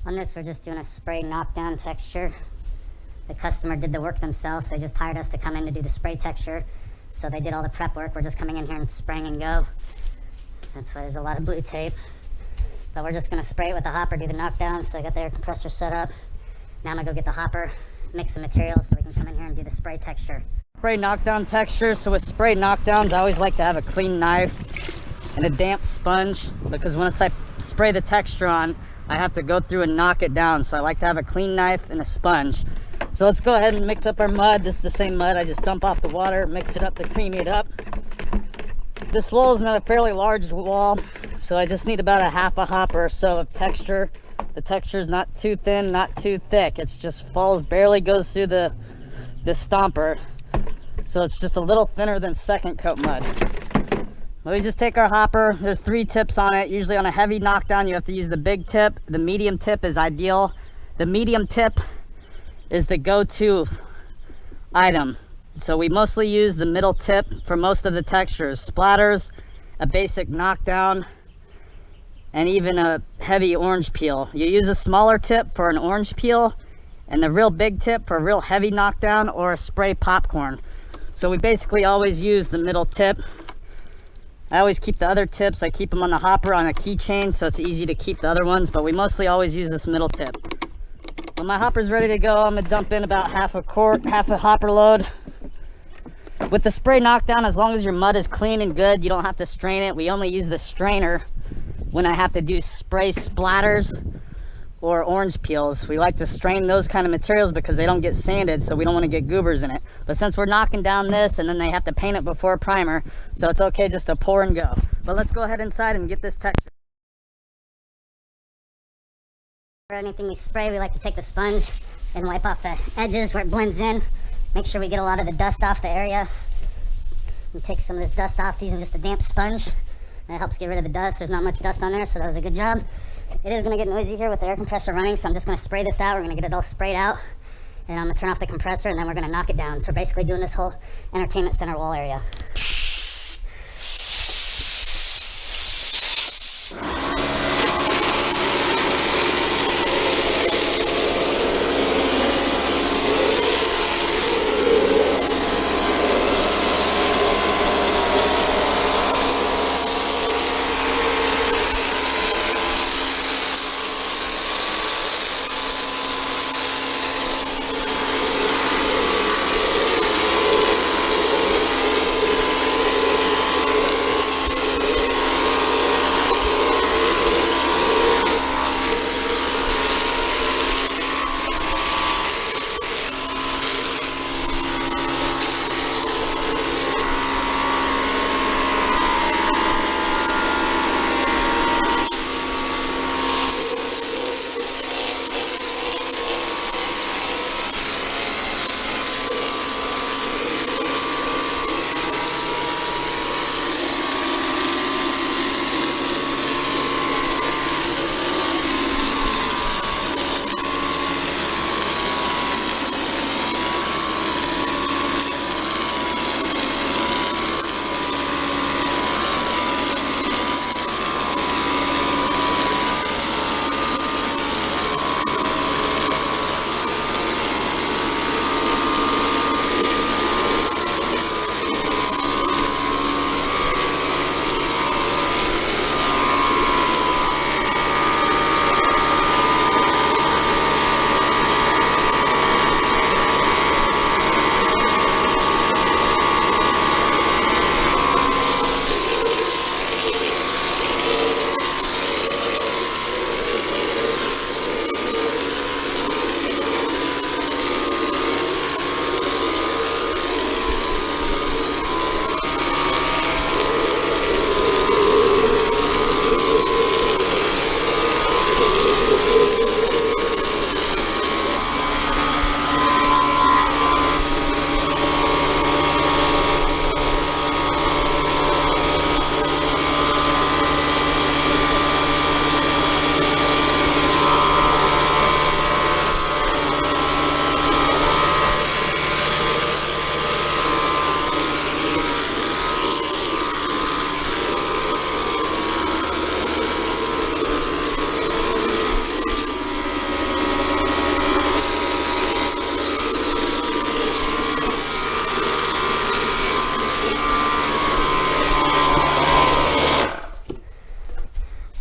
On this, we're just doing a spray knockdown texture. The customer did the work themselves. They just hired us to come in to do the spray texture. So they did all the prep work. We're just coming in here and spraying and go. That's why there's a lot of blue tape. But we're just gonna spray it with the hopper, do the knockdown. So I got the air compressor set up. Now I'm gonna go get the hopper, mix the materials so we can come in here and do the spray texture. Spray knockdown texture. So with spray knockdowns, I always like to have a clean knife and a damp sponge, because once I spray the texture on, I have to go through and knock it down. So I like to have a clean knife and a sponge. So let's go ahead and mix up our mud. This is the same mud. I just dump off the water, mix it up to creamy it up. This wall is not a fairly large wall, so I just need about a half a hopper or so of texture. The texture is not too thin, not too thick. It's just falls, barely goes through the stomper. So it's just a little thinner than second coat mud. We just take our hopper. There's 3 tips on it. Usually on a heavy knockdown, you have to use the big tip. The medium tip is ideal. The medium tip is the go-to item. So we mostly use the middle tip for most of the textures. Splatters, a basic knockdown, and even a heavy orange peel. You use a smaller tip for an orange peel, and the real big tip for a real heavy knockdown or a spray popcorn. So we basically always use the middle tip. I always keep the other tips. I keep them on the hopper on a keychain, so it's easy to keep the other ones, but we mostly always use this middle tip. When my hopper's ready to go, I'm gonna dump in about half a hopper load. With the spray knockdown, as long as your mud is clean and good, you don't have to strain it. We only use the strainer when I have to do spray splatters or orange peels. We like to strain those kind of materials because they don't get sanded, so we don't want to get goobers in it. But since we're knocking down this, and then they have to paint it before primer, so it's okay just to pour and go. But let's go ahead inside and get this texture. For anything we spray, we like to take the sponge and wipe off the edges where it blends in. Make sure we get a lot of the dust off the area. We take some of this dust off using just a damp sponge. That helps get rid of the dust. There's not much dust on there, so that was a good job. It is going to get noisy here with the air compressor running, so I'm just going to spray this out. We're going to get it all sprayed out, and I'm going to turn off the compressor, and then we're going to knock it down. So we're basically doing this whole entertainment center wall area.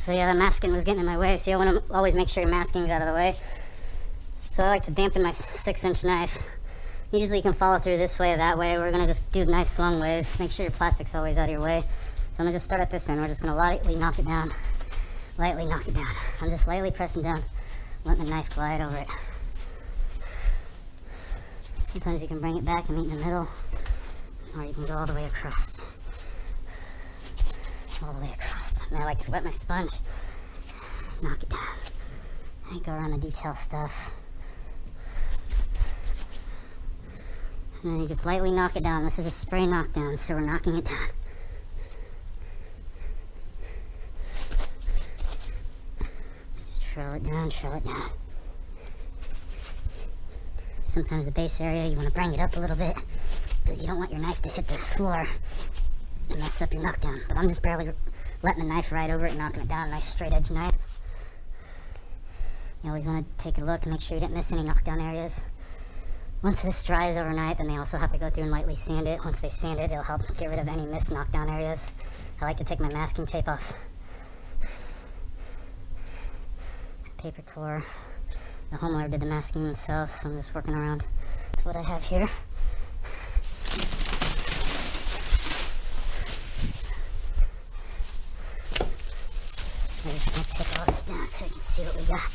So yeah, the masking was getting in my way, so you want to always make sure your masking's out of the way. So I like to dampen my 6-inch knife. Usually you can follow through this way or that way. We're going to just do nice long ways. Make sure your plastic's always out of your way. So I'm going to just start at this end. We're just going to lightly knock it down. Lightly knock it down. I'm just lightly pressing down, letting the knife glide over it. Sometimes you can bring it back and meet in the middle, or you can go all the way across. All the way across. And I like to wet my sponge, knock it down. I go around the detail stuff. And then you just lightly knock it down. This is a spray knockdown, so we're knocking it down. Just trail it down, trail it down. Sometimes the base area, you want to bring it up a little bit because you don't want your knife to hit the floor and mess up your knockdown. But I'm just barely letting the knife ride over it and knocking it down. Nice straight edge knife. You always want to take a look and make sure you didn't miss any knockdown areas. Once this dries overnight, then they also have to go through and lightly sand it. Once they sand it, it'll help get rid of any missed knockdown areas. I like to take my masking tape off. Paper tore. The homeowner did the masking themselves, so I'm just working around with what I have here. I'm just going to take all this down so you can see what we got.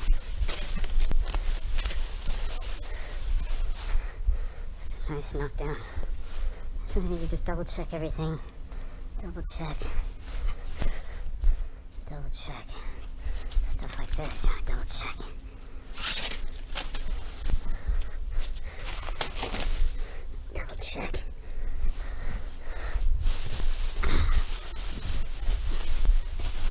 It's a nice knockdown. So you just double check everything. Double check. Double check. Stuff like this, double check. Double check.